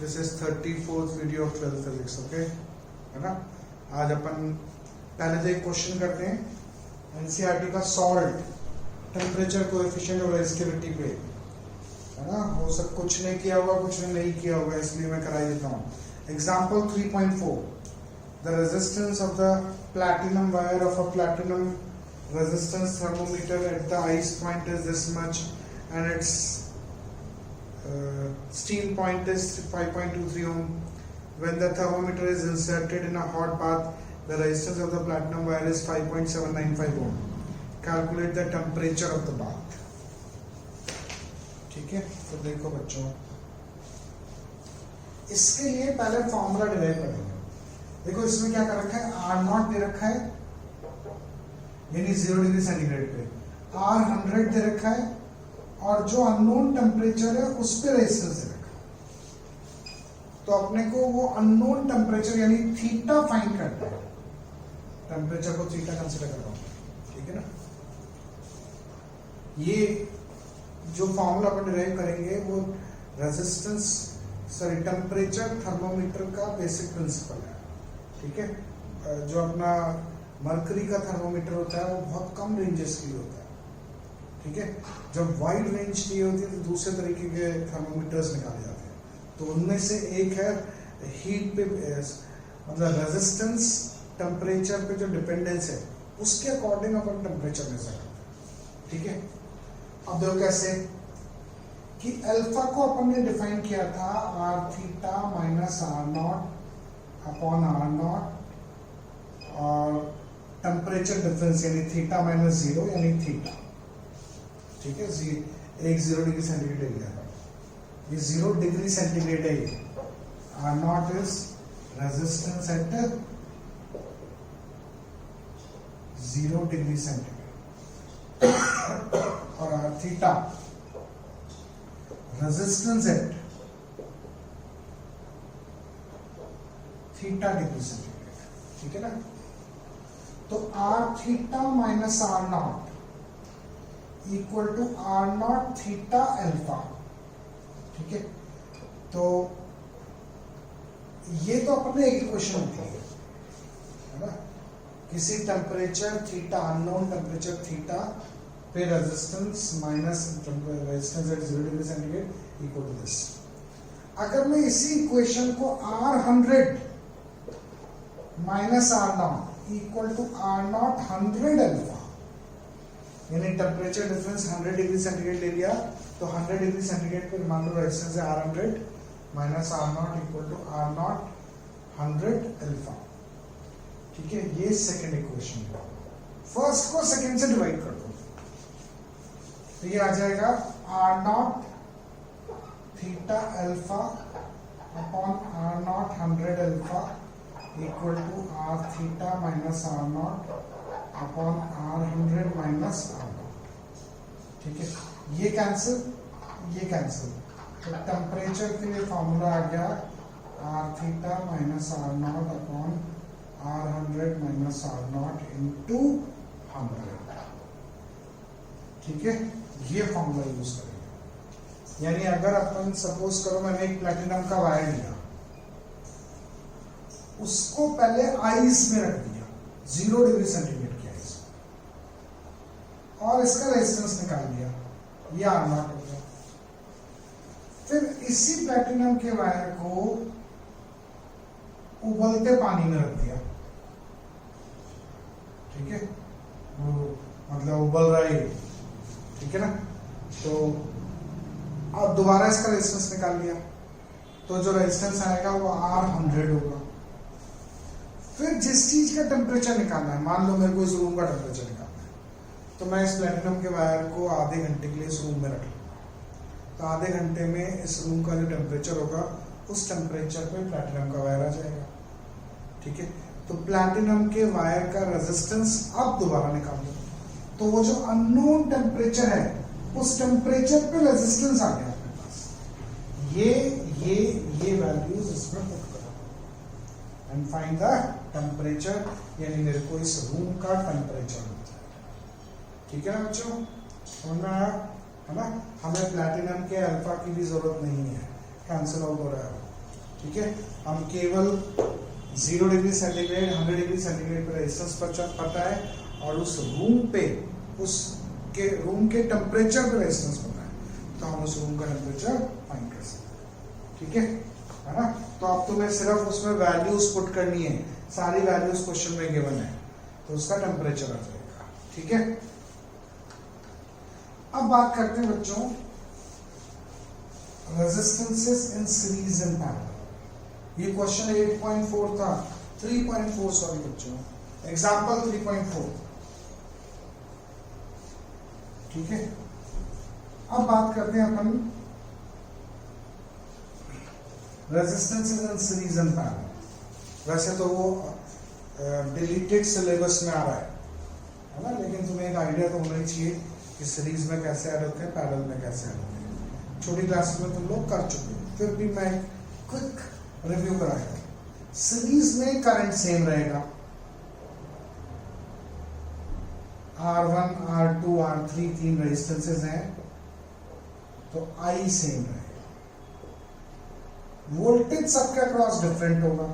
This is 34th video of 12th physics, okay है ना। आज अपन पहले तो एक क्वेश्चन करते हैं एनसीईआरटी का, सॉल्ट टेम्परेचर कोएफिशिएंट और रेजिस्टिविटी पे, है ना। वो सब कुछ ने किया होगा, कुछ ने नहीं किया होगा, इसलिए मैं करा देता हूँ। Example 3.4, the resistance of the platinum wire of a platinum resistance thermometer at the ice point is this much and its steam point is 5.23 ohm. When the thermometer is inserted in a hot bath, the resistance of the platinum wire is 5.795 ohm. Calculate the temperature of the bath. ठीक है, तो देखो बच्चों, इसके लिए पहले formula derive करेंगे। देखो इसमें क्या कर रखा है, R0 दे रखा है यानी 0 डिग्री सेंटीग्रेड पे, R100 दे रखा है और जो अननोन टेम्परेचर है उस पे रेजिस्टेंस दे रखा है। तो अपने को वो अननोन टेम्परेचर यानी थीटा फाइंड करना है। टेम्परेचर को थीटा कंसीडर कर रहा हूं, ठीक है ना। ये जो फॉर्मूला अपन डिराइव करेंगे वो टेम्परेचर थर्मोमीटर का बेसिक प्रिंसिपल है, ठीक है। जो अपना मरकरी का थर्मोमीटर होता है वो बहुत कम रेंजेस के लिए होता है, ठीक है। जब वाइड रेंज की होती है तो दूसरे तरीके के थर्मोमीटर्स निकाले जाते हैं। तो उनमें से एक है हीट पे, मतलब रेजिस्टेंस टेम्परेचर पे जो डिपेंडेंस है उसके अकॉर्डिंग अपन टेम्परेचर मेजर करते हैं, ठीक है। अब देखो कैसे कि अल्फा को अपन ने डिफाइन किया था are theta minus R0 upon R0 और टेम्परेचर डिफरेंस यानी थीटा माइनस 0 यानी थीटा, ठीक है। एक 0 डिग्री सेंटीग्रेड एरिया, ये 0 डिग्री सेंटीग्रेड है। ये R0 is resistance at 0 degree centigrade और R theta resistance at theta degree centigrade, ठीक है ना। तो R theta minus R0 equal to R0 theta alpha, ठीक है। तो ये तो अपने एक इक्वेशन होती है ना। किसी temperature theta, unknown temperature theta पे resistance minus resistance at 0 degree centigrade equal to this. अगर मैं इसी इक्वेशन को R100 minus R0 equal to R0 100 alpha, यानी टेम्परेचर डिफरेंस 100 डिग्री सेंटीग्रेड ले लिया, तो 100 डिग्री सेंटीग्रेड पे मान लो रेजिस्टेंस है R100 minus R0 equal to R0 100 alpha, ठीक है। ये सेकंड इक्वेशन है। फर्स्ट को सेकंड से डिवाइड कर दो, तो ये आ जाएगा R0 theta alpha upon R0 100 alpha equal to R theta minus R0 upon R100 minus R0, ठीक है। ये कैंसिल, ये कैंसिल, तो टेम्परेचर के लिए फॉर्मूला आ गया R theta minus R0 upon R100 minus R0 into 100, ठीक है। ये फॉर्मूला यूज करेंगे। यानी अगर अपन सपोज करो मैंने एक प्लैटिनम का वायर लिया, उसको पहले आइस में रख दिया 0 डिग्री सेंटीग्रेड की आइस, और इसका रेजिस्टेंस निकाल दिया, ये R0 हो गया। फिर इसी प्लैटिनम के वायर को उबलते पानी में रख दिया, ठीक है। मतलब उबल रहा है, ठीक है ना। तो अब दोबारा इसका रेजिस्टेंस निकाल लिया, तो जो रेजिस्टेंस आएगा वो R100 होगा। फिर जिस चीज का टेम्परेचर निकालना है, मान लो मेरे को इस रूम का टेम्परेचर निकालना है, तो मैं इस प्लैटिनम के वायर को आधे घंटे के लिए इस रूम में रख लूँ, तो आधे घंटे में इस रूम का जो टेम्परेचर होगा उस टेम्परेचर पे प्लैटिनम का वायर आ जाएगा, ठीक है। तो प्लैटिनम के वायर का रेजिस्टेंस अब दोबारा निकाल दो, तो वो जो अननोन टेम्परेचर है उस टेम्परेचर पे रेजिस्टेंस आ गया अपने पास। ये वैल्यूज इसमें पुट करो एंड फाइंड द टेम्परेचर, यानी मेरे को इस रूम का टेम्परेचर होता है, ठीक है ना बच्चों, समझ में आया है ना। हमें प्लैटिनम के अल्फा की भी जरूरत नहीं है, कैंसिल आउट हो रहा है। ठीक है, हम केवल 0 डिग्री सेंटीग्रेड 100 डिग्री सेंटीग्रेड पे रेजिस्टेंस पता है और उस रूम के टेम्परेचर पे रेजिस्टेंस पता है, तो हम उस रूम का टेम्परेचर फाइंड कर सकते हैं। ठीक है ना। तो अब तुम्हें सिर्फ उसमें वैल्यूज पुट करनी है, सारी वैल्यूज क्वेश्चन में गिवन है, तो उसका टेम्परेचर आ जाएगा। ठीक है, अब बात करते हैं बच्चों resistances in series and parallel. ये क्वेश्चन 8.4 था, 3.4 सॉरी बच्चों, एग्जांपल 3.4। ठीक है, अब बात करते हैं अपन resistances in series and parallel. वैसे तो वो डिलीटेड सिलेबस में आ रहा है ना, लेकिन तुम्हें एक आइडिया तो होना ही चाहिए कि सीरीज में कैसे ऐड होते हैं, पैरेलल में कैसे ऐड होते हैं। छोटी क्लासेस में तुम लोग कर चुके हो, फिर भी मैं क्विक रिव्यू कराएगा। सीरीज में करंट सेम रहेगा, R1, R2, R3 तीन रेजिस्टेंसेस हैं, तो I सेम रहेगा। वोल्टेज सबके अक्रॉस डिफरेंट होगा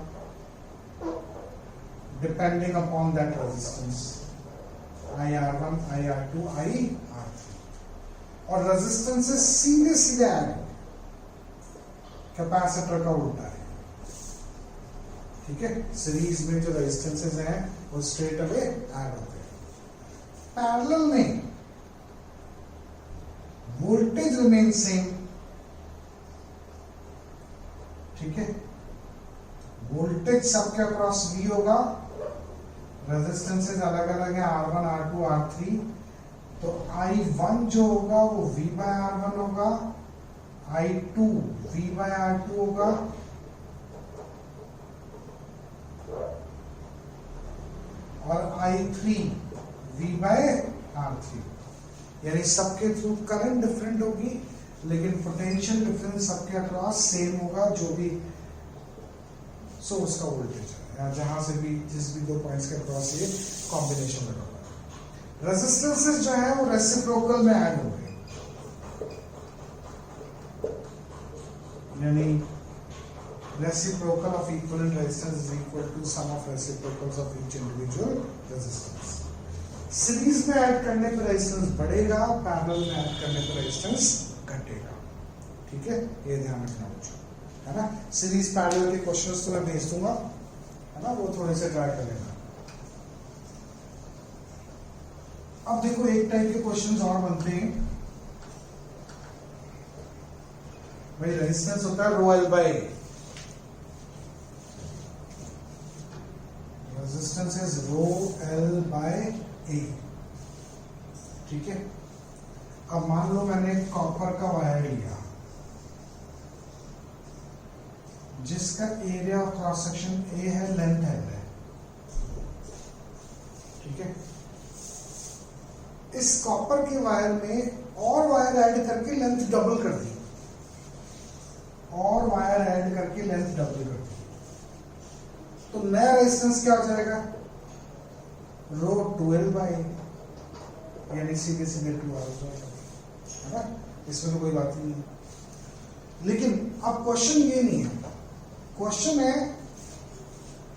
depending upon that resistance, IR1, IR2, IR3, और रेजिस्टेंसेस सीधे सीधे ऐड, कैपेसिटर का उल्टा है। ठीक है, सीरीज में जो रेजिस्टेंसेस हैं वो स्ट्रेट अवे ऐड होते हैं। पैरेलल में वोल्टेज रिमेन सेम। ठीक है, वोल्टेज सबके अक्रॉस V होगा, रेजिस्टेंसेस अलग अलग है R1, R2, R3, तो I1 जो होगा वो V by R1 होगा, I2 V by R2 होगा, और I3 V by R3। यानी सबके थ्रू करंट डिफरेंट होगी, लेकिन पोटेंशियल डिफरेंस सबके अक्रॉस सेम होगा, जो भी सोर्स का वोल्टेज है, या जहां से भी जिस भी दो पॉइंट्स के अक्रॉस ये कॉम्बिनेशन लगा हुआ है। रेजिस्टेंसेस जो है वो रेसिप्रोकल में ऐड हो गए, यानी reciprocal of equivalent resistance is equal to sum of reciprocals of each individual resistance। Series में ऐड करने पर रेजिस्टेंस बढ़ेगा, पैरेलल में ऐड करने पर रेजिस्टेंस घटेगा। ठीक है, ये ध्यान रखना बच्चों, है ना। सीरीज पैरेलल के क्वेश्चंस तो मैं भेज दूंगा, है ना, वो थोड़े से ट्राई कर लेना। अब देखो एक टाइप के क्वेश्चंस और बनते हैं भाई। रेजिस्टेंस होता है rho L by, resistance is rho L by A. ठीक है, अब मान लो मैंने कॉपर का वायर लिया जिसका area of cross section A है, लेंथ है। ठीक है, इस कॉपर के वायर में और वायर ऐड करके लेंथ डबल कर दी, और वायर ऐड करके लेंथ डबल कर दी, तो नया रेजिस्टेंस क्या हो जाएगा, रो 2L बाई, यानी सीधे सीधे 2R हो जाएगा, है ना। इसमें तो कोई बात नहीं है। लेकिन अब क्वेश्चन ये नहीं है, क्वेश्चन है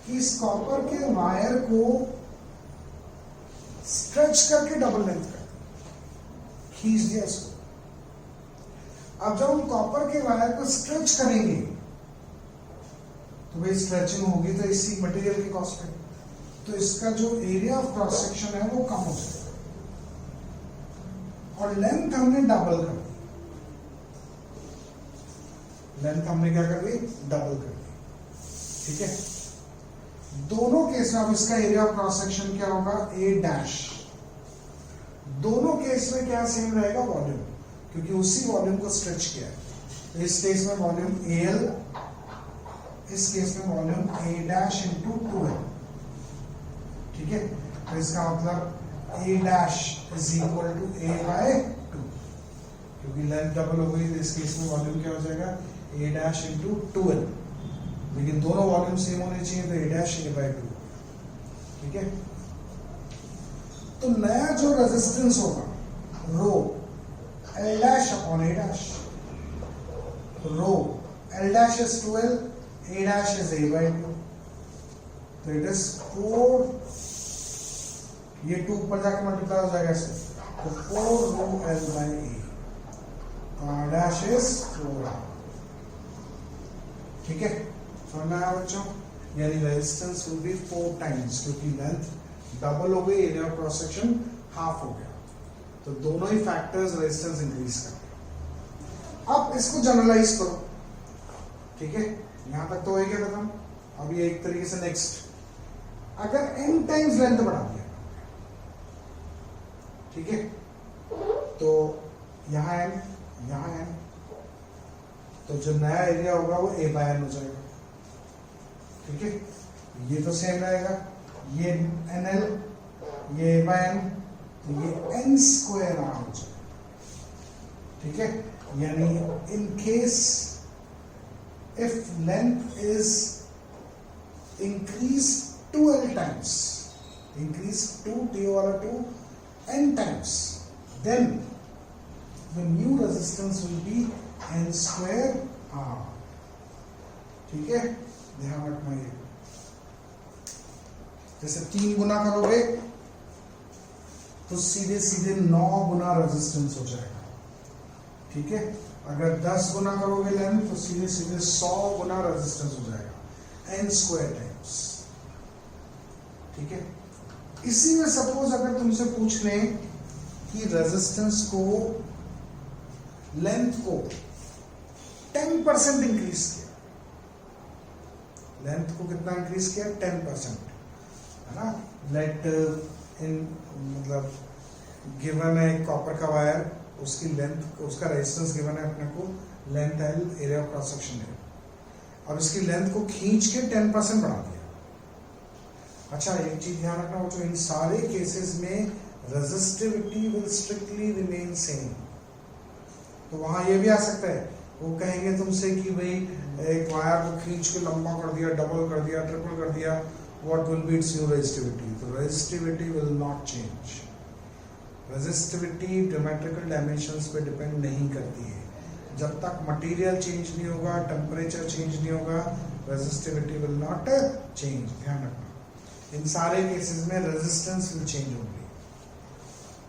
कि इस कॉपर के वायर को स्ट्रेच करके डबल लेंथ कर खींच दिया इसको। अब जब हम कॉपर के वायर को स्ट्रेच करेंगे तो भाई स्ट्रेचिंग होगी तो इसी मटेरियल के कॉस्ट पे, तो इसका जो एरिया ऑफ क्रॉस सेक्शन है वो कम हो जाएगा, और लेंथ हमने डबल कर दी। लेंथ हमने क्या कर दी, डबल कर दी। ठीक है, दोनों केस में अब इसका एरिया ऑफ क्रॉस सेक्शन क्या होगा, ए डैश। दोनों केस में क्या सेम रहेगा, वॉल्यूम, क्योंकि उसी वॉल्यूम को स्ट्रेच किया है। तो इस केस में वॉल्यूम AL, इस केस में volume A dash into 2L। ठीक है, तो इसका मतलब A dash is equal to A by 2, क्योंकि लेंथ डबल हो गई तो इस केस में वॉल्यूम क्या हो जाएगा, A डैश इंटू 2L। लेकिन दोनों वॉल्यूम सेम होने चाहिए, तो A डैश A बाय 2। ठीक है, तो नया जो रेजिस्टेंस होगा rho L dash upon A dash, rho L dash is 2L, A dash is A by 2, तो इट इज 4, ये 2 ऊपर जाके मल्टीप्लाई हो जाएगा इससे, तो 4 रो L by A, तो R dash is 4R। ठीक है, समझ में आया बच्चों? यानी रेजिस्टेंस विल बी 4 टाइम्स, क्योंकि लेंथ डबल हो गई, area of cross section half हो गया, तो दोनों ही फैक्टर्स रेजिस्टेंस इंक्रीज कर रहे हैं। अब इसको जनरलाइज करो, ठीक है, यहां तक तो हो गया खत्म। अब ये एक तरीके से नेक्स्ट, अगर n टाइम्स लेंथ बढ़ा दिया, ठीक है, तो यहां n, यहां n, तो जो नया एरिया होगा वो A by N हो जाएगा। ठीक है, ये तो सेम रहेगा, ये NL, ये A by N, तो ये N स्क्वायर R हो जाएगा। ठीक है, यानी in case if length is increased 2L times, increased 2 T over 2 N times, then the new resistance will be N square R। ठीक है, ध्यान रखना ये, जैसे 3 गुना करोगे तो सीधे सीधे 9 गुना रेजिस्टेंस हो जाएगा। ठीक है, अगर 10 गुना करोगे लेंथ तो सीधे सीधे 100 गुना रेजिस्टेंस हो जाएगा, n स्क्वायर टाइम्स। ठीक है, इसी में सपोज अगर तुमसे पूछ लें कि रेजिस्टेंस को, लेंथ को 10% इंक्रीज किया, लेंथ को कितना इंक्रीज किया? 10%, है ना। लेट इन, मतलब गिवन है कॉपर का वायर, उसकी लेंथ, उसका रेजिस्टेंस गिवन है अपने को, length L, area of cross section है, और इसकी लेंथ को खींच के 10% बढ़ा दिया। अच्छा, एक चीज ध्यान रखना, वो जो इन सारे केसेस में resistivity will strictly remain same. तो वहां ये भी आ सकता है, वो कहेंगे तुमसे कि भाई एक वायर को खींच के लंबा कर दिया, डबल कर दिया, ट्रिपल कर दिया, what will be its new resistivity? तो resistivity will not change. Resistivity geometrical dimensions पे डिपेंड नहीं करती है। जब तक मटेरियल चेंज नहीं होगा, टेम्परेचर चेंज नहीं होगा, रेजिस्टिविटी विल नॉट चेंज। ध्यान रखना, इन सारे केसेस में रेजिस्टेंस विल चेंज होगी।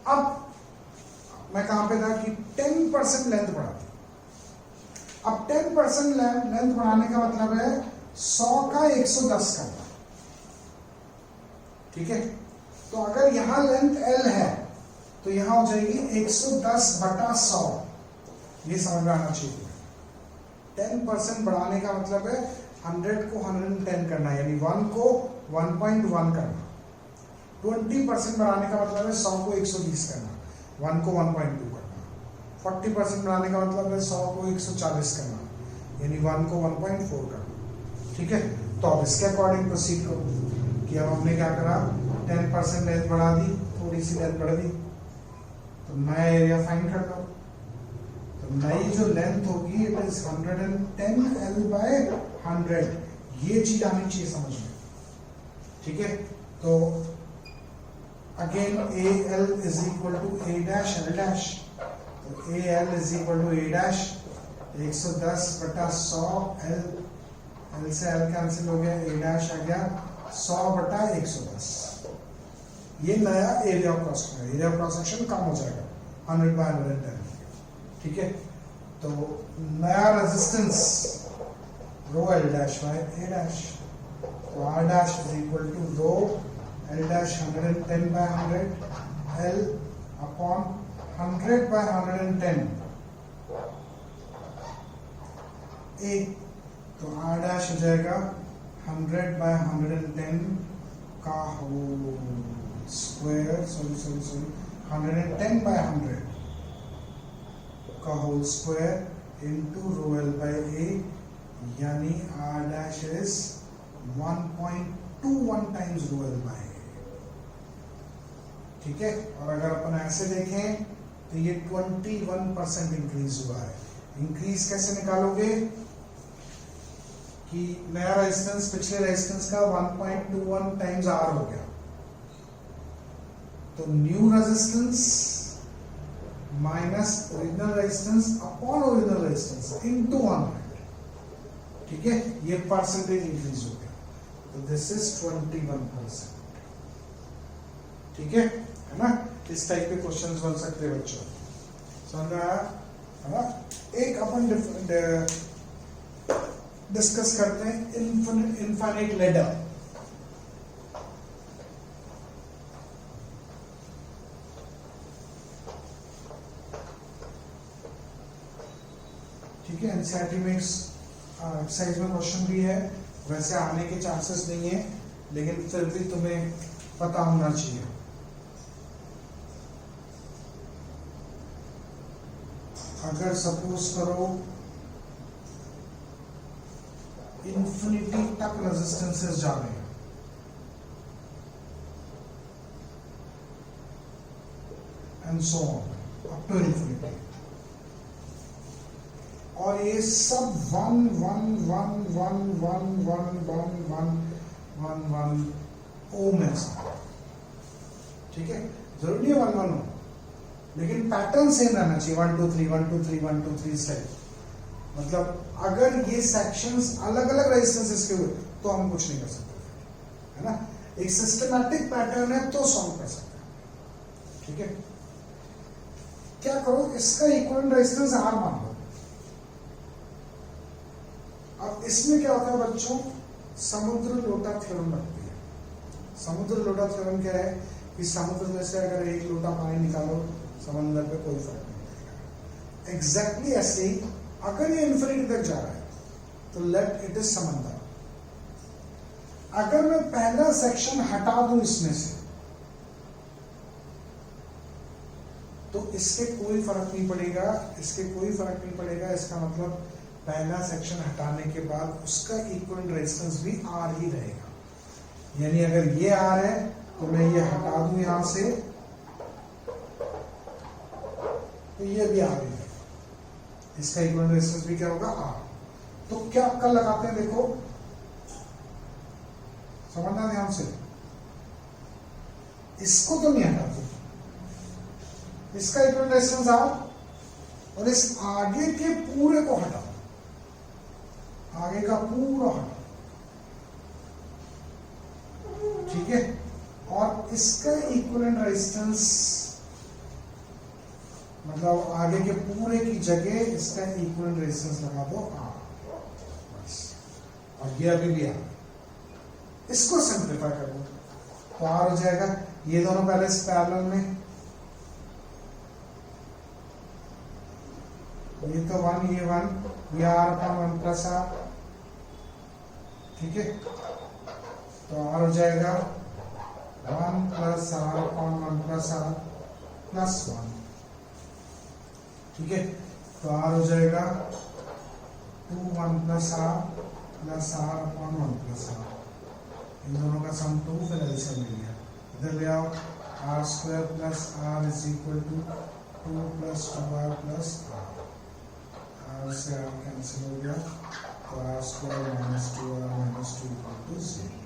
अब मैं कहां पे था कि 10% लेंथ बढ़ा दी। अब 10% लेंथ बढ़ाने का मतलब है 100 का 110 करना। ठीक है, तो अगर यहां लेंथ L है तो यहां हो जाएगी 110/100। ये समझ में आना चाहिए। 10% बढ़ाने का मतलब है 100 को 110 करना, यानी 1 को 1.1 करना। 20% बढ़ाने का मतलब है 100 को 120 करना, 1 को 1.2 करना। 40% बढ़ाने का मतलब है 100 को 140 करना, यानी 1 को 1.4 करना। ठीक है, तो अब इसके अकॉर्डिंग प्रोसीड करो कि अब हमने क्या करा, 10% लेंथ बढ़ा दी, थोड़ी सी लेंथ बढ़ा दी, तो नया एरिया फाइंड कर लो। तो नई जो लेंथ होगी इट इज 110 L by 100। ये चीज आनी चाहिए समझ में। ठीक है, तो again AL is equal to A dash L dash, तो AL is equal to A dash 110/100 L, L से L कैंसिल हो गया, A डैश आ गया 100/110। ये नया area of cross section, area of cross section कम हो जाएगा 100/110। ठीक है, तो नया resistance rho L dash by A dash, तो R dash is equal to rho L dash 110/100 L upon 100/110 A, तो R डैश हो जाएगा 100/110 का होल स्क्वायर, सॉरी 110/100 का whole square into rho L by A, यानी R dash is 1.21 times rho L by A। ठीक है, और अगर अपन ऐसे देखें तो ये 21% इंक्रीज हुआ है। इंक्रीज कैसे निकालोगे कि नया रेजिस्टेंस पिछले रेजिस्टेंस का 1.21 टाइम्स R हो गया, तो new resistance minus original resistance upon original resistance into 100। ठीक है, ये परसेंटेज इंक्रीज हो गया, तो दिस इज 21%। ठीक है ना, इस टाइप के क्वेश्चंस बन सकते हैं बच्चों, समझ में आया है ना। एक अपन डिस्कस करते हैं इनफाइनाइट लैडर। ठीक है, एनसीईआरटी में एक्सरसाइज में क्वेश्चन भी है, वैसे आने के चांसेस नहीं है, लेकिन फिर भी तुम्हें पता होना चाहिए। अगर सपोज करो इंफिनिटी तक रेजिस्टेंसेस जा रहे हैं, and so on up to infinity, और ये सब 1 1 1 1 1 1 1 1 1 1 ओम है सब। ठीक है, जरूरी है 1 1 हो, लेकिन पैटर्न सेम रहना चाहिए, 1 2 3 1 2 3 1 2 3 स्टेप। मतलब अगर ये सेक्शंस अलग अलग रेजिस्टेंसेस के हुए तो हम कुछ नहीं कर सकते, है ना। एक सिस्टमैटिक पैटर्न है तो सॉल्व कर सकते हैं। ठीक है, क्या करो, इसका इक्विवेलेंट रेजिस्टेंस R मान लो। अब इसमें क्या होता है बच्चों, समुद्र लोटा थ्योरम लगती है। समुद्र लोटा थ्योरम क्या है कि समुद्र में से अगर एक लोटा पानी निकालो, समंदर पे कोई फर्क नहीं पड़ेगा। एग्जैक्टली ऐसे ही अगर ये इंफिनिटी तक जा रहा है तो लेट इट इज समंदर। अगर मैं पहला सेक्शन हटा दूं इसमें से, तो इसके कोई फर्क नहीं पड़ेगा, इसके कोई फर्क नहीं पड़ेगा। इसका मतलब पहला सेक्शन हटाने के बाद उसका इक्विवेलेंट रेजिस्टेंस भी R ही रहेगा। यानी अगर ये R है तो मैं ये हटा दूं यहां से, तो ये भी R ही रहेगा, इसका इक्विवेलेंट रेजिस्टेंस भी क्या होगा, R। तो क्या कल लगाते हैं, देखो समझना ध्यान से, इसको तो नहीं हटाते, इसका इक्विवेलेंट रेजिस्टेंस R, और इस आगे के पूरे को हटा, आगे का पूरा हटा। ठीक है, और इसका इक्विवेलेंट रेजिस्टेंस मतलब आगे के पूरे की जगह इसका इक्विवेलेंट रेजिस्टेंस लगा दो R, बस। और ये अभी भी R, इसको सिंप्लीफाई कर दो तो R हो जाएगा। ये दोनों पहले पैरेलल में, ये तो 1 ये 1, ये R अपॉन 1 प्लस R। ठीक है, तो R हो जाएगा 1 plus R upon 1 plus R plus 1। ठीक है, तो R हो जाएगा 2 1 plus R plus R upon 1 plus R। इन दोनों का सम 2, फिर एलसीएम ले लिया, इधर ले आओ, R square plus R is equal to 2 plus 2R plus R। R से R कैंसिल हो गया, तो R square minus 2R minus 2 equal to 0।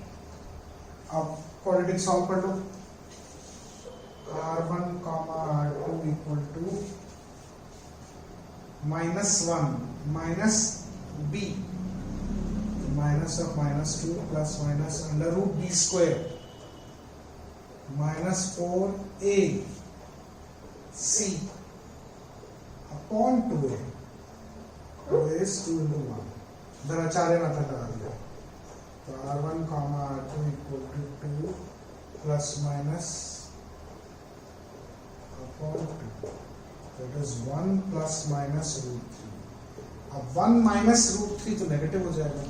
अब क्वाड्रेटिक सॉल्व कर लो, R1 R2 equal to -1 minus b, minus of -2 plus minus under root b square minus 4ac upon 2a, is 2 into 1। इधर आचार्य method लगा दिया, तो R1 R2 equal to 2 plus minus upon 2, that is 1 plus minus √3। अब 1 minus √3 तो negative हो जाएगा,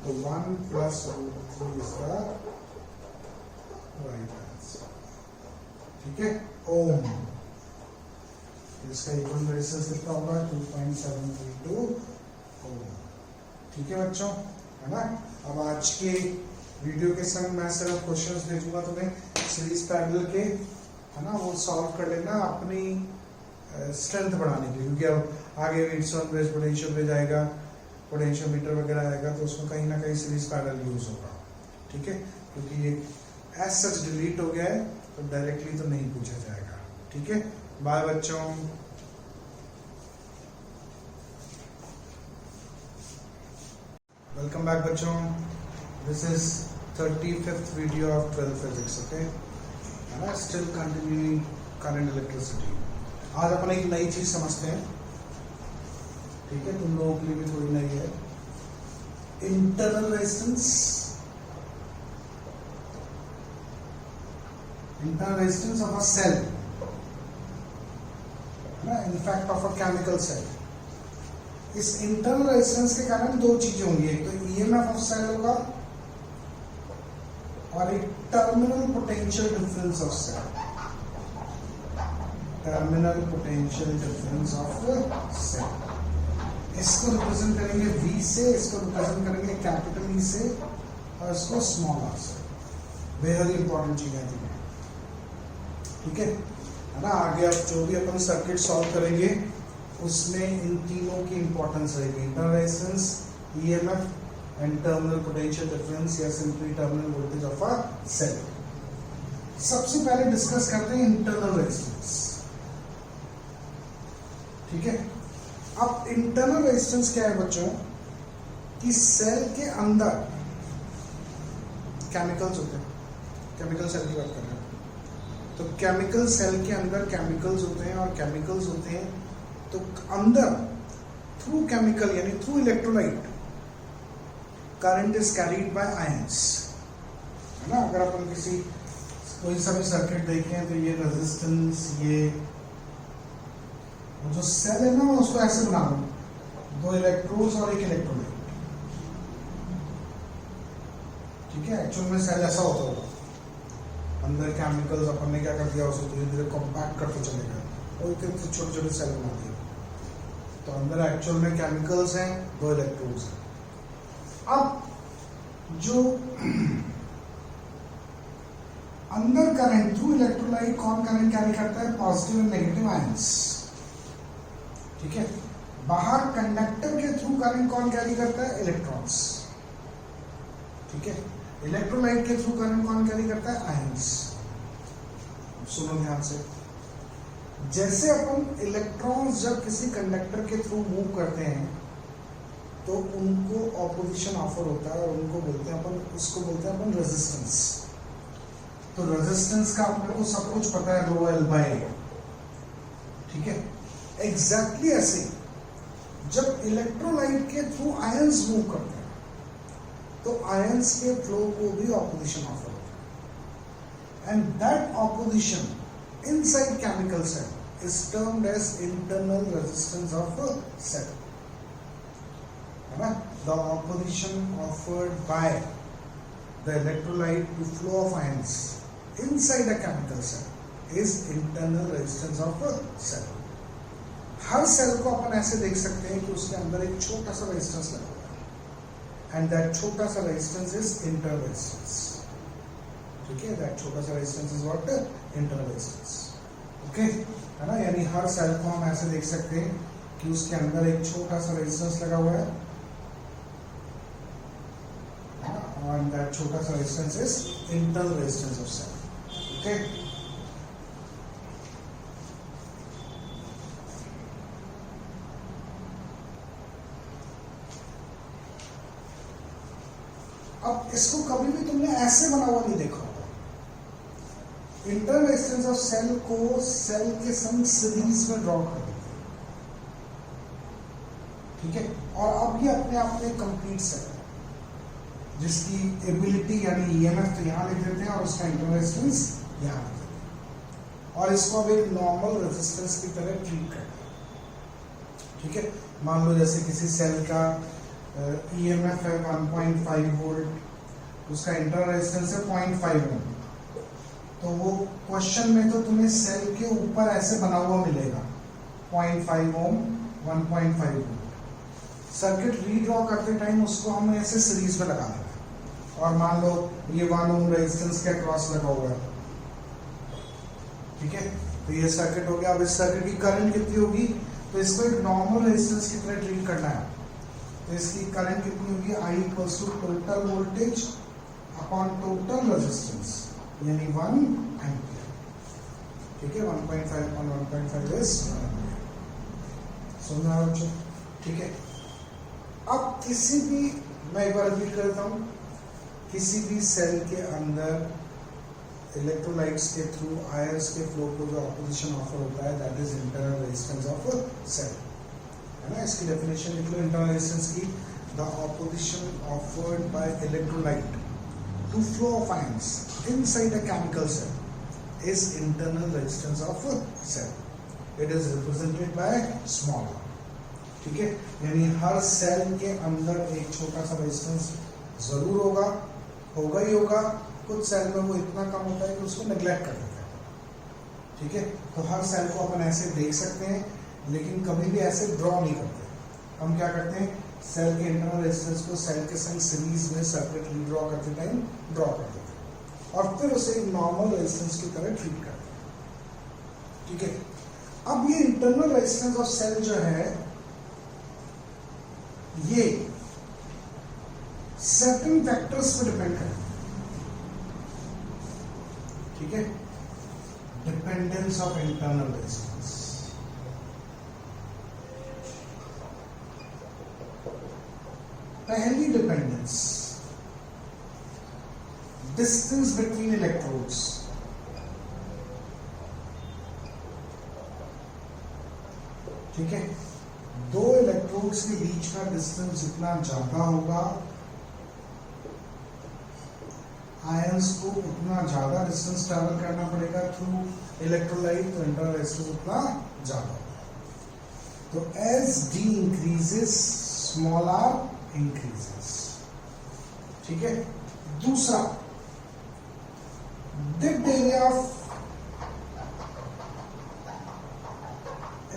तो 1 plus √3 is the right answer. ठीक है, ओम। इसका इक्विवेलेंट रेजिस्टेंस कितना होगा, 2.732 ओम। ठीक है बच्चों, है ना। अब आज के वीडियो के संग मैं सिर्फ क्वेश्चंस भेजूंगा तुम्हें सीरीज पैरेलल के, है ना, वो सॉल्व कर लेना अपनी स्ट्रेंथ बढ़ाने के लिए, क्योंकि अब आगे व्हीटस्टोन ब्रिज, पोटेंशियल ब्रिज आएगा, पोटेंशियोमीटर वगैरह आएगा, तो उसमें कहीं ना कहीं सीरीज पैरेलल यूज होगा। ठीक है, क्योंकि ये एज सच डिलीट हो गया है तो डायरेक्टली तो नहीं पूछा जाएगा। ठीक है, बाय बच्चों। वेलकम बैक बच्चों, this is 35th video of 12th physics. Okay, still continuing current electricity. आज अपन एक नई चीज समझते हैं. ठीक है, तुम लोगों के लिए भी थोड़ी नई है. Internal resistance, internal resistance of a cell, in fact of a chemical cell. इस इंटरनल रेजिस्टेंस के कारण दो चीजें होंगी, एक तो ईएमएफ ऑफ सेल होगा और एक terminal potential difference of cell. Terminal potential difference of cell, इसको रिप्रेजेंट करेंगे V से, इसको रिप्रेजेंट करेंगे कैपिटल E से और इसको स्मॉल r से. बेहद इंपॉर्टेंट चीजें थी. ठीक है ना. आगे अब जो भी अपन सर्किट सॉल्व करेंगे उसमें इन तीनों की इंपॉर्टेंस रहेगी. Internal resistance, EMF and terminal potential difference या simply terminal voltage of a cell. सबसे पहले डिस्कस करते हैं इंटरनल रेजिस्टेंस. ठीक है, अब इंटरनल रेजिस्टेंस क्या है बच्चों कि सेल के अंदर केमिकल्स होते हैं. केमिकल सेल की बात कर रहे हैं तो केमिकल सेल के अंदर केमिकल्स होते हैं और केमिकल्स होते हैं तो अंदर थ्रू केमिकल यानी through electrolyte current is carried bye ions. है ना. अगर अपन किसी कोई सा भी सर्किट देखें तो ये रेजिस्टेंस, ये जो सेल है ना उसको ऐसे बना दो, दो इलेक्ट्रोड्स और एक इलेक्ट्रोलाइट. ठीक है, एक्चुअल में सेल ऐसा होता होगा. अंदर केमिकल्स अपन ने क्या कर दिया, उसे धीरे धीरे कॉम्पैक्ट करते चले गए और कितने छोटे छोटे सेल बना दिए. तो अंदर एक्चुअल में केमिकल्स हैं, दो इलेक्ट्रोड्स हैं. अब जो अंदर करंट थ्रू इलेक्ट्रोलाइट कौन करंट कैरी करता है? Positive and negative ions. ठीक है, बाहर कंडक्टर के थ्रू करंट कौन कैरी करता है? इलेक्ट्रॉन्स. ठीक है, इलेक्ट्रोलाइट के थ्रू करंट कौन कैरी करता है? आयंस. सुनो ध्यान से. जैसे अपन इलेक्ट्रॉन्स जब किसी कंडक्टर के थ्रू मूव करते हैं तो उनको ऑपोजिशन ऑफर होता है और उनको बोलते हैं अपन, उसको बोलते हैं अपन रेजिस्टेंस. तो रेजिस्टेंस का अपने को सब कुछ पता है, रो एल बाय. ठीक है, एग्जैक्टली ऐसे जब इलेक्ट्रोलाइट के थ्रू आयंस मूव करते हैं तो आयंस के फ्लो को भी ऑपोजिशन ऑफर होता है. And that opposition inside chemical cell is termed as internal resistance of a cell. The opposition offered by the electrolyte to flow of ions inside a chemical cell is internal resistance of a cell. हर cell को अपन ऐसे देख सकते हैं कि उसके अंदर एक छोटा सा रेजिस्टेंस लगा हुआ है and that छोटा सा रेजिस्टेंस is internal resistance. ठीक है, that छोटा सा resistance is what? Internal resistance. Okay, है ना. यानी हर सेल को हम ऐसे देख सकते हैं कि उसके अंदर एक छोटा सा रेजिस्टेंस लगा हुआ है और दैट छोटा सा resistance is internal resistance of cell. Okay, अब इसको कभी भी तुमने ऐसे बना हुआ नहीं देखा. इंटरनल रेजिस्टेंस ऑफ सेल को सेल के संग सीरीज में ड्रॉ कर देते हैं. ठीक है, और अब ये अपने आप में कंप्लीट सेल है जिसकी एबिलिटी यानी ईएमएफ तो यहां लिख देते हैं और उसका इंटरनल रेजिस्टेंस यहां लिख देते हैं और इसको अब एक नॉर्मल रेजिस्टेंस की तरह ट्रीट करते हैं. ठीक है, मान लो जैसे किसी सेल का ईएमएफ है 1.5 वोल्ट, उसका इंटरनल रेजिस्टेंस है 0.5 ओम. तो वो क्वेश्चन में तो तुम्हें सेल के ऊपर ऐसे बना हुआ मिलेगा 0.5 ओम, 1.5 ओम. सर्किट रीड्रॉ करते टाइम उसको हम ऐसे सीरीज में लगा देंगे और मान लो ये 1 ओम रेजिस्टेंस के अक्रॉस लगा हुआ है. ठीक है, तो ये सर्किट हो गया. अब इस सर्किट की करंट कितनी होगी? तो इसको एक नॉर्मल रेजिस्टेंस की तरह ट्रीट करना है. तो इसकी करंट कितनी होगी? I equals to total voltage upon total resistance यानी 1 एम्पियर. ठीक है, 1.5 अपॉन 1.5 इज 1 एम्पियर. समझा बच्चों? ठीक है, अब किसी भी मैं एक बार रिपीट करता हूँ, किसी भी सेल के अंदर इलेक्ट्रोलाइट्स के थ्रू आयंस के फ्लो को जो ऑपोजिशन ऑफर होता है that is internal resistance of cell, है ना। इसकी डेफिनेशन लिख लो इंटरनल रेजिस्टेंस की, the opposition offered by electrolyte to flow of ions inside a chemical cell is internal resistance of cell, it is represented by small r, ठीक है। यानी हर cell के अंदर एक छोटा सा रेजिस्टेंस जरूर होगा ही होगा। कुछ सेल में वो इतना कम होता है कि उसको नेग्लेक्ट कर देते हैं, ठीक है। तो हर सेल को अपन ऐसे देख सकते हैं, लेकिन कभी भी ऐसे ड्रॉ नहीं करते। हम क्या करते हैं, सेल के इंटरनल रेजिस्टेंस को सेल के संग सीरीज में सेपरेटली ड्रॉ करते टाइम ड्रॉ कर देते हैं और फिर उसे एक नॉर्मल रेजिस्टेंस की तरह ट्रीट करते हैं, ठीक है। अब ये इंटरनल रेजिस्टेंस ऑफ सेल जो है ये सर्टेन फैक्टर्स पर डिपेंड करता है, ठीक है। डिपेंडेंस ऑफ इंटरनल रेजिस्टेंस, पहली डिपेंडेंस डिस्टेंस बिटवीन इलेक्ट्रोड्स, ठीक है। दो इलेक्ट्रोड्स के बीच का डिस्टेंस जितना ज्यादा होगा आयंस को उतना ज्यादा डिस्टेंस ट्रैवल करना पड़ेगा थ्रू इलेक्ट्रोलाइट, तो इंटरनल रेजिस्टेंस उतना ज्यादा होगा। तो as D increases small R increases, ठीक है। दूसरा, डिप्ड एरिया ऑफ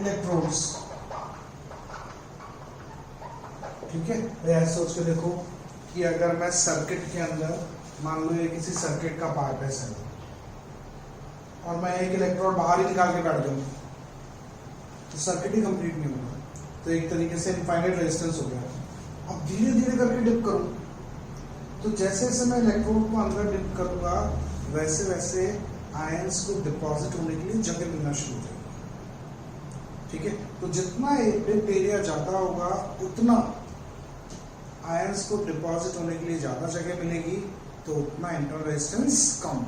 इलेक्ट्रोड्स, ठीक है। ऐसे सोच के देखो कि अगर मैं सर्किट के अंदर, मान लो ये किसी सर्किट का पार्ट है सेल, और मैं एक इलेक्ट्रोड बाहर ही निकाल के काट दूं तो सर्किट ही कंप्लीट नहीं होगा। तो एक तरीके से इनफाइनाइट रेजिस्टेंस हो गया। अब धीरे धीरे करके डिप करूं, तो जैसे जैसे मैं इलेक्ट्रोड को अंदर डिप करूंगा वैसे वैसे आयंस को डिपॉजिट होने के लिए जगह मिलना शुरू हो जाएगी, ठीक है। तो जितना डिप एरिया ज्यादा होगा उतना आयंस को डिपॉजिट होने के लिए ज्यादा जगह मिलेगी, तो उतना इंटरनल रेजिस्टेंस कम,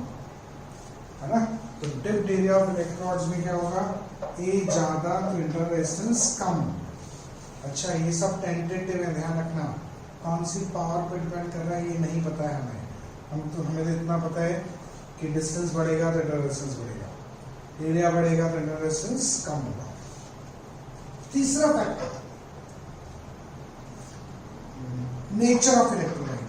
है ना। तो डिप्ड एरिया ऑफ इलेक्ट्रोड्स में क्या होगा, ए ज्यादा तो इंटरनल रेजिस्टेंस कम। अच्छा, ये सब टेंटेटिव है, ध्यान रखना। कौन सी पावर पर डिपेंड कर रहा है ये नहीं पता है हमें तो इतना पता है कि डिस्टेंस बढ़ेगा तो इंटरनल रेजिस्टेंस बढ़ेगा, एरिया बढ़ेगा तो इंटरनल रेजिस्टेंस कम होगा। तीसरा factor, nature of electrolyte.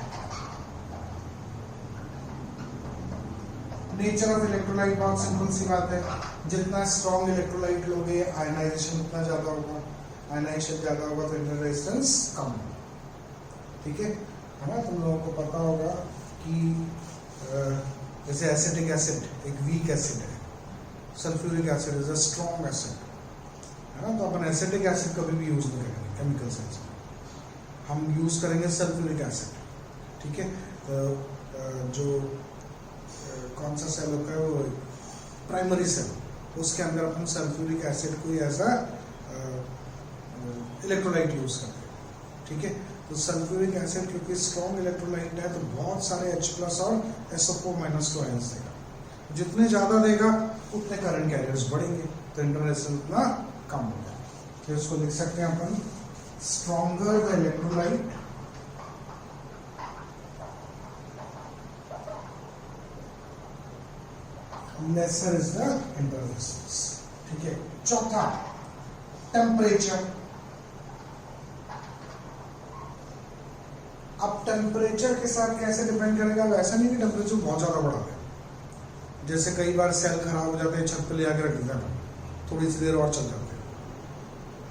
Nature of electrolyte बहुत सिंपल सी बात है, जितना स्ट्रॉन्ग इलेक्ट्रोलाइट लोगे आयनाइजेशन उतना ज्यादा होगा, आयनाइजेशन ज्यादा होगा तो इंटरनल रेजिस्टेंस कम होगा, ठीक है ना। तुम लोगों को पता होगा कि जैसे एसिटिक एसिड एक वीक एसिड है, sulphuric acid is a strong acid, है ना। तो अपन एसिटिक एसिड कभी भी यूज नहीं करेंगे केमिकल सेंस में, हम यूज करेंगे सल्फ्यूरिक एसिड, ठीक है। तो जो कौन सा सेल होता है वो प्राइमरी सेल, उसके अंदर अपन सल्फ्यूरिक एसिड को एज अ इलेक्ट्रोलाइट यूज करते हैं, ठीक है। तो सल्फ्यूरिक एसिड क्योंकि स्ट्रॉन्ग इलेक्ट्रोलाइट है तो बहुत सारे H+ और SO4- को आयंस देगा, जितने ज्यादा देगा उतने करंट कैरियर्स बढ़ेंगे, तो इंटरनल रेजिस्टेंस उतना कम होगा। तो इसको लिख सकते हैं अपन, stronger the electrolyte lesser is the internal resistance, ठीक है। चौथा, टेम्परेचर। अब टेम्परेचर के साथ कैसे डिपेंड करेगा, वैसा नहीं कि टेम्परेचर बहुत ज्यादा बढ़ा दे, जैसे कई बार सेल खराब हो जाते हैं छत पे ले आके रख देते हैं, थोड़ी सी देर और चल जाते हैं।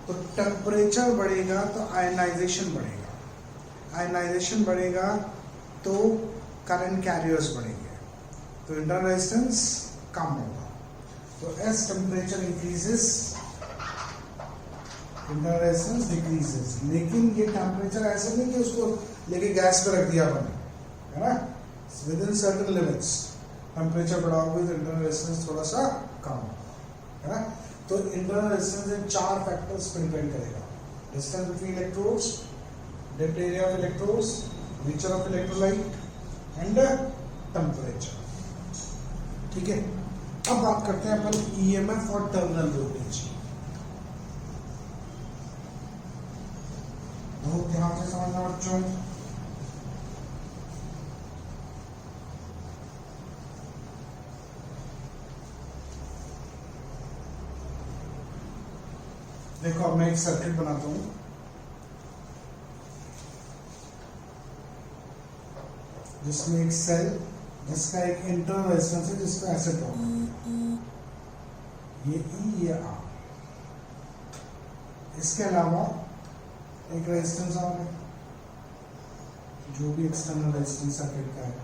तो टेम्परेचर बढ़ेगा तो आयनाइजेशन बढ़ेगा, आयनाइजेशन बढ़ेगा तो करंट कैरियर्स बढ़ेंगे, तो इंटरनल रेजिस्टेंस कम होगा। तो as temperature increases internal resistance decreases. लेकिन ये टेम्परेचर ऐसे नहीं कि उसको लेके गैस पे रख दिया अपन, है ना। Within certain limits temperature बढ़ाओगे तो इंटरनल रेजिस्टेंस थोड़ा सा कम होगा, है ना। तो इंटरनल रेजिस्टेंस इन 4 फैक्टर्स पर डिपेंड करेगा, distance between electrodes, depth area of electrodes, nature of electrolyte and temperature. ठीक है, अब बात करते हैं अपन ईएमएफ और टर्मिनल वोल्टेज। बहुत ध्यान से समझना बच्चों। देखो अब मैं एक सर्किट बनाता हूं जिसमें एक सेल जिसका एक इंटरनल रेजिस्टेंस है जिसको ऐसे ड्रॉ करेंगे, ये ई ये आर। इसके अलावा एक रेजिस्टेंस और है जो भी एक्सटर्नल रेजिस्टेंस सर्किट का है।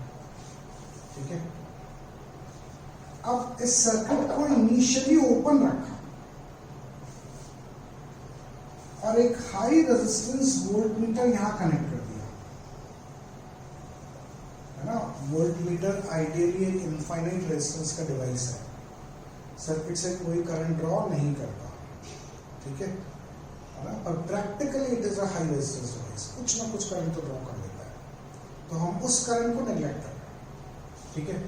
ठीक है, अब इस सर्किट को इनिशियली ओपन रखा और एक हाई रेजिस्टेंस वोल्टमीटर यहां कनेक्ट कर दिया, है ना। वोल्टमीटर आइडियली एक इनफाइनाइट रेजिस्टेंस का डिवाइस है, सर्किट से कोई करंट ड्रॉ नहीं करता। ठीक है ना, पर practically it is a high resistance device, कुछ ना कुछ करंट तो ड्रॉ कर देता है, तो हम उस करंट को नेग्लेक्ट कर रहे हैं। ठीक है,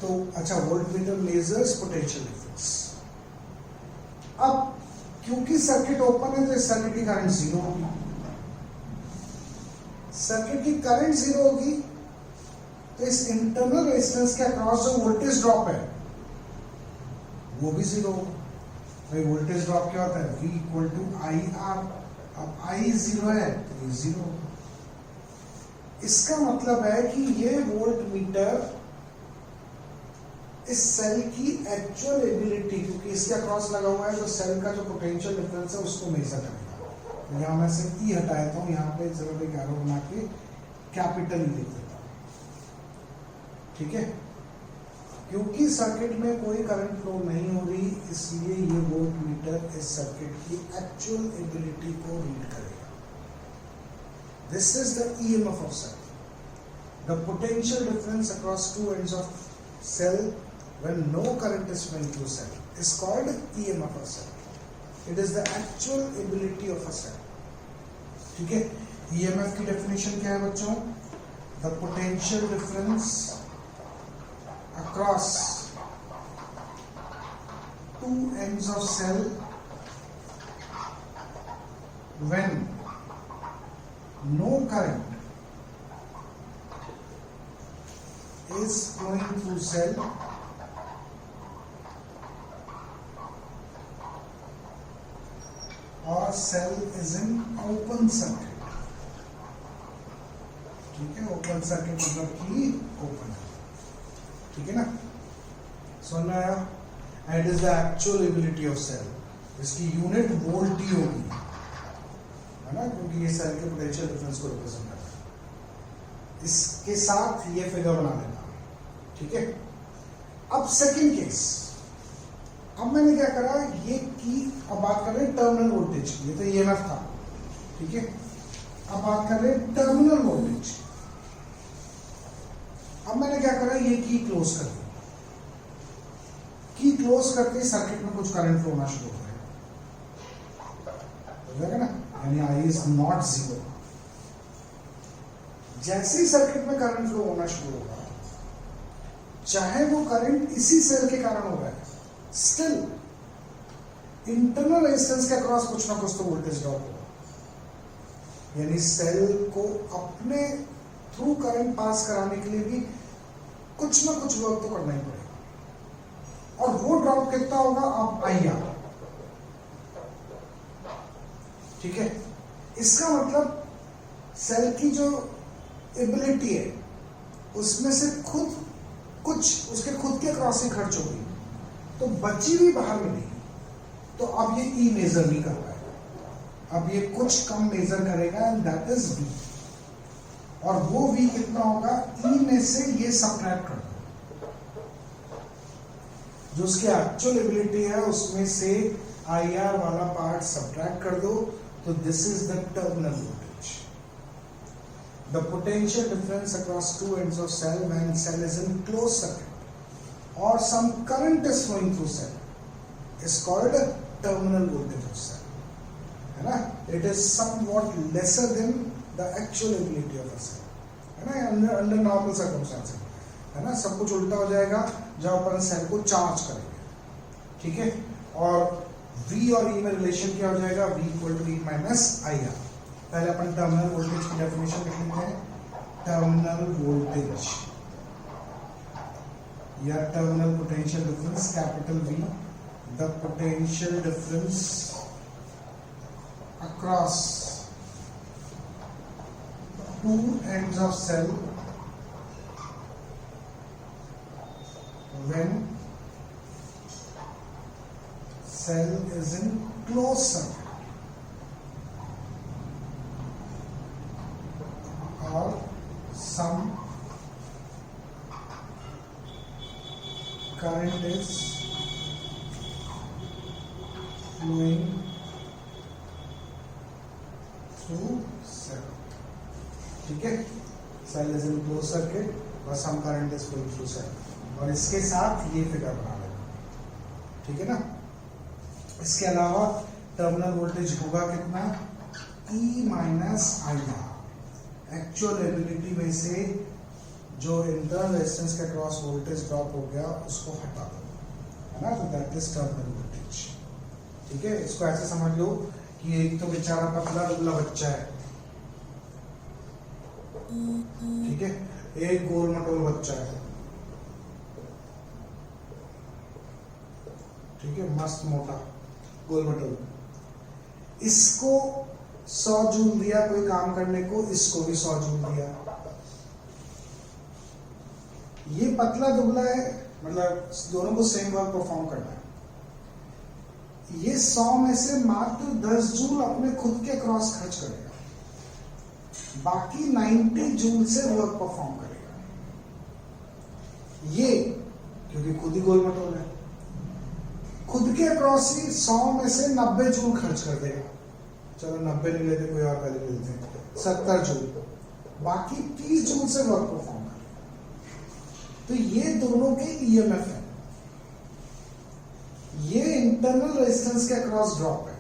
तो अच्छा, वोल्टमीटर मेजर्स पोटेंशियल डिफरेंस। अब क्योंकि सर्किट ओपन है तो इस सर्किट की करंट जीरो होगी, सर्किट की करंट जीरो होगी तो इस इंटरनल रेजिस्टेंस के अक्रॉस जो वोल्टेज ड्रॉप है वो भी जीरो होगा। भाई वोल्टेज ड्रॉप क्या होता है, V equal to I R. अब I जीरो है तो ये जीरो होगा। इसका मतलब है कि ये वोल्टमीटर इस सेल की एक्चुअल एबिलिटी, क्योंकि इसके अक्रॉस लगा हुआ है, जो सेल का जो पोटेंशियल डिफरेंस है उसको मेजर करेगा। यहाँ मैं सिर्फ ई हटा देता हूँ, यहाँ पे जरूर एक एरो बना के कैपिटल ई लिख देता हूँ। ठीक है, क्योंकि सर्किट में कोई करंट फ्लो नहीं हो रही, इसलिए ये वोल्टमीटर इस सर्किट की एक्चुअल एबिलिटी को रीड करेगा। This is the EMF of circuit, the potential difference across two ends of cell when no current is flowing through cell is called EMF of cell. It is the actual ability of a cell. ठीक है, EMF की definition क्या है बच्चों? The potential difference across two ends of cell when no current is flowing through cell or cell is in open circuit। ठीक है, open circuit मतलब कि ओपन है। ठीक है ना, सुनना आया। And is the actual ability of cell, इसकी यूनिट वोल्ट ही होगी, है ना, क्योंकि ये सेल के पोटेंशियल डिफरेंस को रिप्रेजेंट करता है। इसके साथ ये फिगर बना लेना। ठीक है, अब सेकंड केस, अब मैंने क्या करा, ये की अब बात कर रहे हैं टर्मिनल वोल्टेज की, ये तो ईएमएफ था। ठीक है, अब बात कर रहे हैं टर्मिनल वोल्टेज। अब मैंने क्या करा, ये की क्लोज कर दी। की क्लोज करके सर्किट में कुछ करंट फ्लो होना शुरू हो जाएगा ना, यानी आई इज नॉट जीरो। जैसे ही सर्किट में करंट फ्लो होना शुरू होगा, चाहे वो करंट इसी सेल के कारण हो रहा है, स्टिल इंटरनल रेजिस्टेंस के अक्रॉस कुछ ना कुछ तो वोल्टेज ड्रॉप होगा। यानी सेल को अपने थ्रू करंट पास कराने के लिए भी कुछ ना कुछ वर्क तो करना ही पड़ेगा। और वो ड्रॉप कितना होगा, अब आई आर। ठीक है, इसका मतलब सेल की जो एबिलिटी है उसमें से खुद कुछ उसके खुद के क्रॉस ही खर्च होगी, तो बची भी बाहर मिलेगी। तो अब ये ई मेजर नहीं कर पाएगा, अब ये कुछ कम मेजर करेगा, एंड दैट इज वी। और वो वी कितना होगा, ई में से ये सबट्रैक्ट कर दो, जो उसकी एक्चुअल एबिलिटी है उसमें से आई आर वाला पार्ट सबट्रैक्ट कर दो, तो this is the terminal voltage. The potential difference across two ends of cell when cell is in closed circuit or some current is flowing through cell is called a terminal voltage of cell, है ना, it is somewhat lesser than the actual ability of a cell, है ना, under normal circumstances, है ना, सब कुछ उल्टा हो जाएगा जब अपन सेल को चार्ज करेंगे, ठीक है। और V और E में रिलेशन क्या हो जाएगा, V equal to E minus I R. पहले अपन टर्मिनल वोल्टेज की डेफिनेशन लिख लेते हैं, टर्मिनल वोल्टेज या terminal potential difference capital V, the potential difference across two ends of cell when cell is in closed circuit or some current is flowing through cell, ठीक है, cell is in closed circuit और some current is flowing through cell, और इसके साथ ये figure बना लेना, ठीक है ना। इसके अलावा टर्मिनल वोल्टेज होगा कितना, E minus I are. Actual ability में से जो इंटरनल रेजिस्टेंस के अक्रॉस वोल्टेज ड्रॉप हो गया उसको हटा दो, है ना, तो दैट इज टर्मिनल वोल्टेज, ठीक है। इसको ऐसे समझ लो कि एक तो बेचारा पतला दुबला बच्चा है, ठीक है, एक गोल मटोल बच्चा है, ठीक है, मस्त मोटा गोल मटोल, इसको 100 जूल दिया कोई काम करने को, इसको भी 100 जूल दिया, ये पतला दुबला है, मतलब दोनों को सेम वर्क परफॉर्म करना है, ये 100 में से मात्र 10 जूल अपने खुद के क्रॉस खर्च करेगा, बाकी 90 जूल से वर्क परफॉर्म करेगा, ये क्योंकि खुद ही गोल मटोल है, खुद के अक्रॉस ही 100 में से 90 जूल खर्च कर देगा, चलो 90 नहीं लेते, कोई और वैल्यू लेते हैं, 70 जूल, बाकी 30 जूल से वर्क परफॉर्म करेगा। तो ये दोनों के ईएमएफ है, ये इंटरनल रेजिस्टेंस के अक्रॉस ड्रॉप है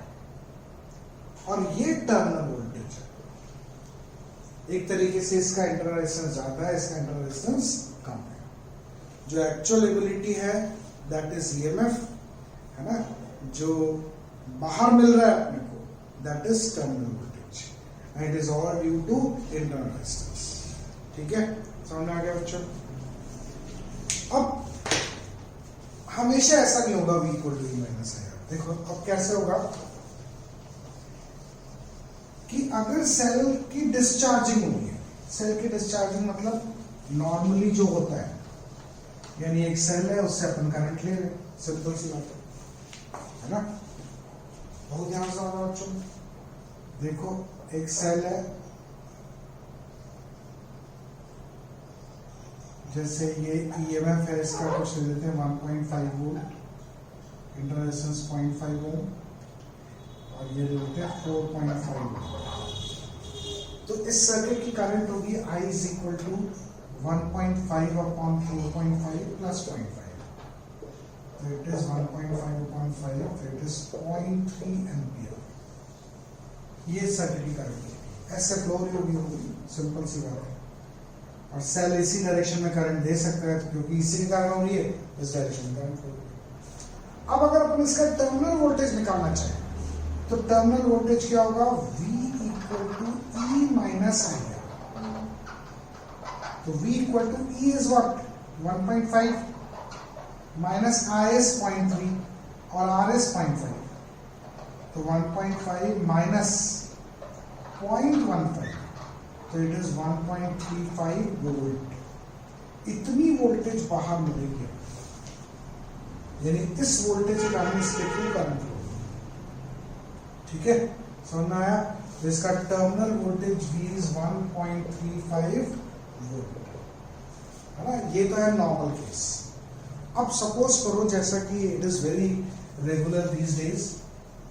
और ये टर्मिनल वोल्टेज है। एक तरीके से इसका इंटरनल रेजिस्टेंस ज्यादा है, इसका इंटरनल रेजिस्टेंस कम है। जो एक्चुअल एबिलिटी है दैट इज ईएमएफ, है ना, जो बाहर मिल रहा है अपने को that is terminal voltage and it is all due to internal resistance, ठीक है, समझ में आ गया बच्चों। अब हमेशा ऐसा नहीं होगा V equal to E minus I R. देखो अब कैसे होगा कि अगर सेल की डिस्चार्जिंग हुई है, सेल की डिस्चार्जिंग मतलब नॉर्मली जो होता है, यानी एक सेल है उससे अपन करंट ले रहे, सिंपल सी बात है ना, बहुत ध्यान से समझना बच्चों। देखो एक सेल है, जैसे ये ईएमएफ है, इसका कुछ ले लेते हैं 1.5 वोल्ट, इंटरनल रेजिस्टेंस 0.5 ओम और ये ले लेते हैं 4.5 वोल्ट। तो इस सर्किट की करंट होगी I is equal to 1.5 upon 4.5 plus 0.5, तो इट इज 1.5 अपॉन 5, तो इट इज 0.3 एम्पियर। ये सर्किट की करंट होगी, ऐसे फ्लो होगी, सिंपल सी बात है। और सेल इसी डायरेक्शन में करंट दे सकता है, तो क्योंकि इसी के कारण हो रही है इस डायरेक्शन में करंट हो रही है। अब अगर अपन इसका टर्मिनल वोल्टेज निकालना चाहें तो टर्मिनल वोल्टेज क्या होगा, V equal to E minus I R. तो V equal to E is what 1.5 minus I is 0.3 और R इज 0.5, तो 1.5 माइनस 0.15, तो इट इज 1.35 वोल्ट। इतनी वोल्टेज बाहर मिलेगी, यानी इस वोल्टेज के कारण इसके थ्रू करंट फ्लो, ठीक है, समझ में आया। तो इसका terminal voltage V is 1.35 volt, है ना, ये तो है नॉर्मल केस। अब सपोज करो जैसा कि it is very regular these days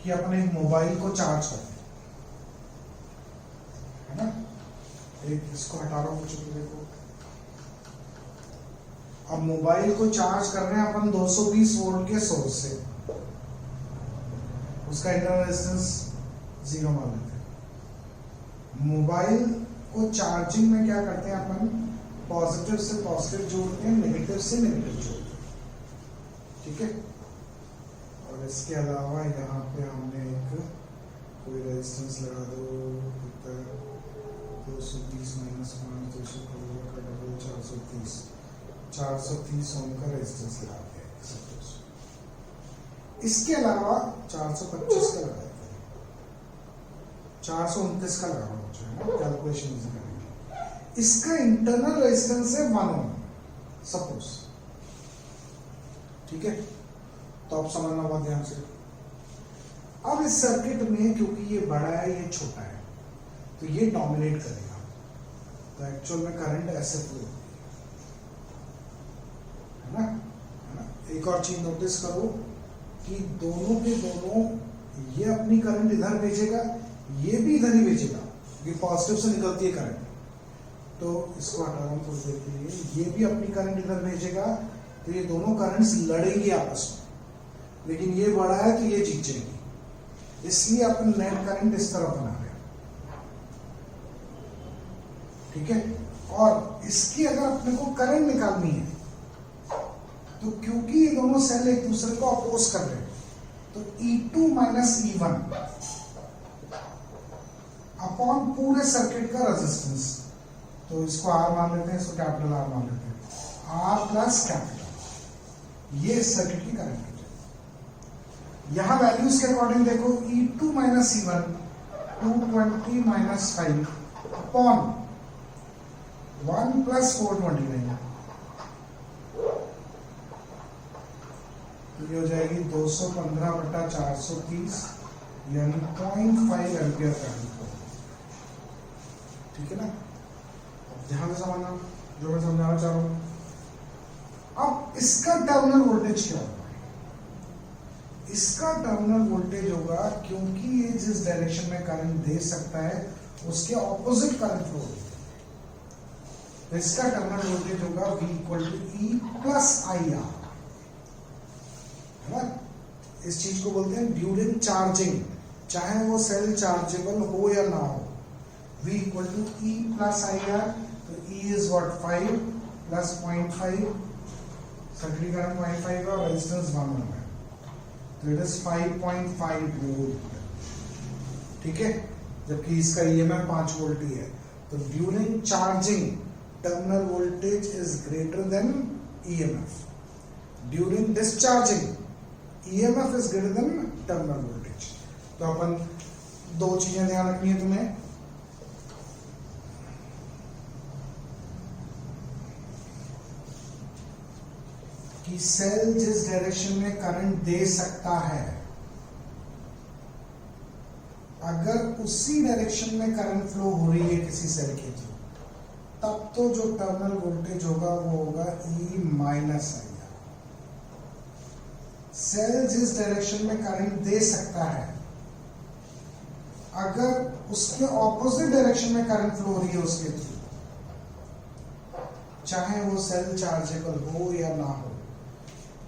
कि अपने मोबाइल को चार्ज करते है ना, एक इसको हटा रहा हूं, देखो अब मोबाइल को चार्ज कर रहे हैं अपन 220 वोल्ट के सोर्स से, उसका इंटरनल रेजिस्टेंस 0 मान लेते हैं। मोबाइल को चार्जिंग में क्या करते हैं अपन, पॉजिटिव से पॉजिटिव जोड़ते हैं, नेगेटिव से नेगेटिव जोड़ते हैं, ठीक है। और इसके अलावा यहाँ पे हमने एक कोई रेजिस्टेंस लगा दो, 220 माइनस 5 200 का डबल 430 ओम का रेजिस्टेंस लगा दिया। इसके अलावा 425 का लगा देते हैं, 429 का लगा मुझे कैलकुलेशन इजी करेंगे। इसका इंटरनल रेजिस्टेंस है 1 ओम सपोज, ठीक है। तो आप समझना बहुत ध्यान से। अब इस सर्किट में क्योंकि ये बड़ा है ये छोटा है तो ये डोमिनेट करेगा, तो एक्चुअल में करंट ऐसे फ्लो है ना। एक और चीज नोटिस करो कि दोनों के दोनों, ये अपनी करंट इधर भेजेगा, ये भी इधर ही भेजेगा, ये पॉजिटिव से निकलती है करंट। तो इसको हटा रहा हूं थोड़ी देर के लिए, ये भी अपनी करंट इधर भेजेगा, तो ये दोनों करंट्स लड़ेंगी आपस में, लेकिन ये बड़ा है तो ये जीत जाएगी, इसलिए अपन नेट करंट इस तरफ बना रहे हैं, ठीक है। और इसकी अगर अपने को करंट निकालनी है तो क्योंकि ये दोनों सेल एक दूसरे को अपोज कर रहे हैं, तो E2 माइनस E1 अपॉन पूरे सर्किट का रेजिस्टेंस, तो इसको R मान लेते हैं, इसको कैपिटल R मान लेते हैं, R प्लस कैपिटल, ये सर्किट की करंट है। यहां वैल्यूज के अकॉर्डिंग देखो, E2 minus E1 220 minus 5 upon 1 plus 429, तो ये हो जाएगी 215 बटा 430 यानी 0.5 एम्पियर करंट, ठीक है ना। ध्यान से समझना जो मैं समझाना चाह रहा हूं। अब इसका टर्मिनल वोल्टेज क्या होगा, इसका टर्मिनल वोल्टेज होगा, क्योंकि ये जिस डायरेक्शन में करंट दे सकता है उसके ऑपोजिट करंट फ्लो होगी, तो इसका टर्मिनल वोल्टेज होगा V equal to E plus IR, है ना। इस चीज को बोलते हैं ड्यूरिंग चार्जिंग, चाहे वो सेल चार्जेबल हो या ना हो। V equal to E plus IR, तो E is what 5 plus 0.5, circuit current 0.5 है और रेजिस्टेंस 1 ओम है, तो इट इज 5.5 वोल्ट, ठीक है। जबकि इसका EMF 5 वोल्ट ही है, तो during charging terminal voltage is greater than EMF, during discharging EMF is greater than terminal voltage. तो अपन दो चीजें ध्यान रखनी है तुम्हें, कि सेल जिस डायरेक्शन में करंट दे सकता है, अगर उसी डायरेक्शन में करंट फ्लो हो रही है किसी सेल के थ्रू, तब तो जो टर्मिनल वोल्टेज होगा वो होगा E माइनस IR। सेल जिस डायरेक्शन में करंट दे सकता है, अगर उसके ऑपोजिट डायरेक्शन में करंट फ्लो हो रही है उसके थ्रू, चाहे वो सेल चार्जेबल हो या ना हो,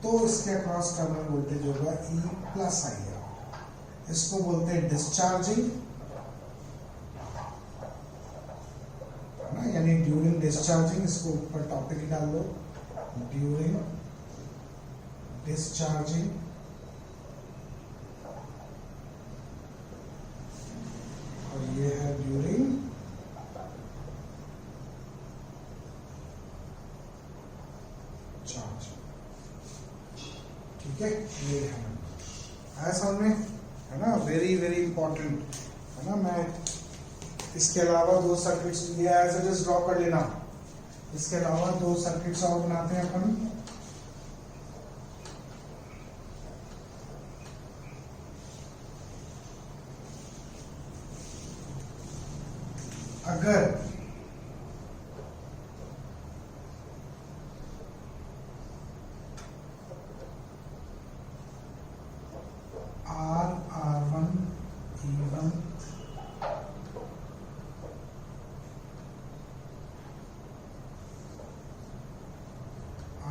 तो इसके अक्रॉस टर्मिनल वोल्टेज होगा E प्लस IR। इसको बोलते हैं डिस्चार्जिंग, है ना, यानी ड्यूरिंग डिस्चार्जिंग। इसको ऊपर टॉपिक ही डाल दो, ड्यूरिंग डिस्चार्जिंग, और ये है ड्यूरिंग चार्ज, ठीक है। ये है समझ में, है ना, वेरी वेरी इंपॉर्टेंट, है ना। मैं इसके अलावा दो सर्किट्स दिया है, एज इट इज ड्रॉ कर लेना। इसके अलावा दो सर्किट्स और बनाते हैं अपन। अगर R1 E1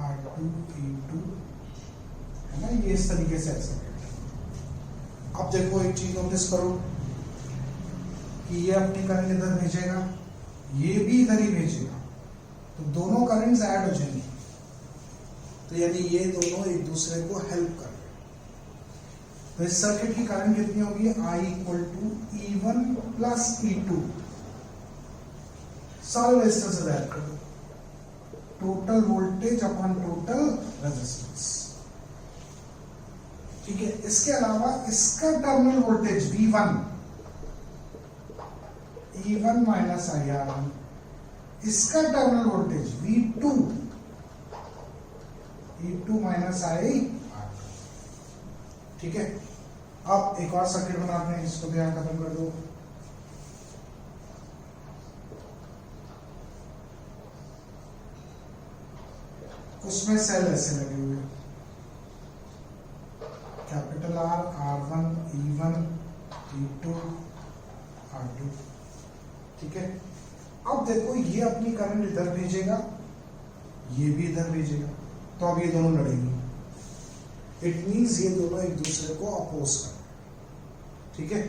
R2 E2, है ना, ये इस तरीके से सर्किट। अब देखो एक चीज नोटिस करो, कि ये अपनी करंट इधर भेजेगा, ये भी इधर ही भेजेगा, तो दोनों करंट्स ऐड हो जाएंगे, तो यानी ये दोनों एक दूसरे को हेल्प कर रहे हैं। तो इस सर्किट की करंट कितनी होगी, I equal to E1 plus E2, सारे रेजिस्टेंस ऐड कर दो, total voltage upon total resistance. ठीक है, इसके अलावा इसका terminal voltage V1 E1 minus IR1, इसका terminal voltage V2 E2 minus IR2। ठीक है, अब एक और सर्किट बनाते हैं, इसको भी यहां खत्म कर दो। उसमें सेल ऐसे लगे हुए, capital R, R1, E1, E2, R2। ठीक है, अब देखो ये अपनी करंट इधर भेजेगा, ये भी इधर भेजेगा, तो अब ये दोनों लड़ेंगे। इट मींस ये दोनों एक दूसरे को अपोज कर रहे हैं। ठीक है,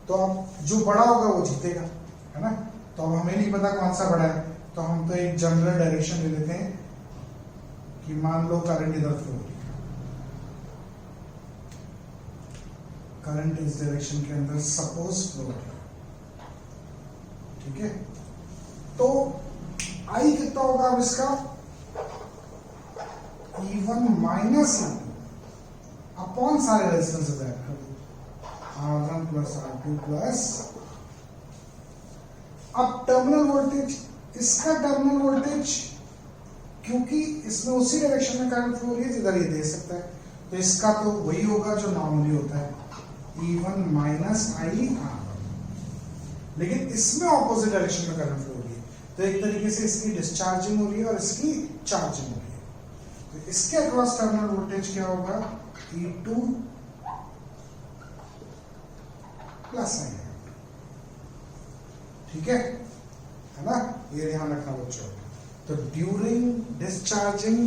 तो अब जो बड़ा होगा वो जीतेगा, है ना। तो अब हमें नहीं पता कौन सा बड़ा है, तो हम तो एक जनरल डायरेक्शन ले लेते हैं कि मान लो करंट इधर फ्लो हो रही है, करंट इस डायरेक्शन के अंदर सपोज फ्लो हो रही है। ठीक है, तो I कितना होगा अब इसका, E1 माइनस E2 अपॉन सारे रेजिस्टेंस ऐड कर दो, R1 प्लस R2 प्लस, अब टर्मिनल वोल्टेज, इसका टर्मिनल वोल्टेज, क्योंकि इसमें उसी डायरेक्शन में करंट फ्लो हो रही है जिधर ये दे सकता है, तो इसका तो वही होगा जो नॉर्मली होता है, E1 माइनस IR1, लेकिन इसमें ऑपोजिट डायरेक्शन में करंट फ्लो हो रही है, तो एक तरीके से इसकी डिस्चार्जिंग हो रही है और इसकी चार्जिंग हो रही है। तो इसके अक्रॉस टर्मिनल वोल्टेज क्या होगा, E2 प्लस IR2। ठीक है ना, ये ध्यान रखना बच्चों। तो during discharging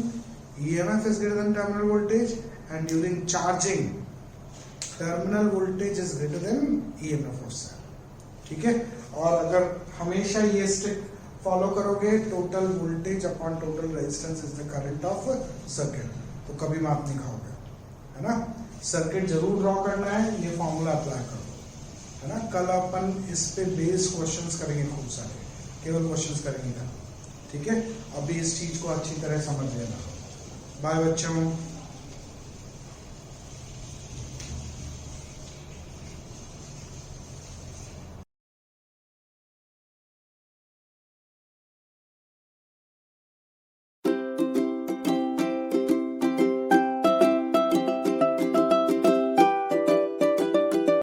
EMF is greater than terminal voltage, and during charging terminal voltage is greater than EMF of cell। ठीक है, और अगर हमेशा ये स्टिक फॉलो करोगे, total voltage upon total resistance is the current of circuit, तो कभी माप नहीं खाओगे, है ना। सर्किट जरूर ड्रॉ करना है, ये फॉर्मूला अप्लाई करो, है ना। कल अपन इस पे बेस क्वेश्चंस करेंगे, खूब सारे केवल क्वेश्चंस करेंगे ना। ठीक है, अभी इस चीज को अच्छी तरह समझ लेना। बाय बच्चों।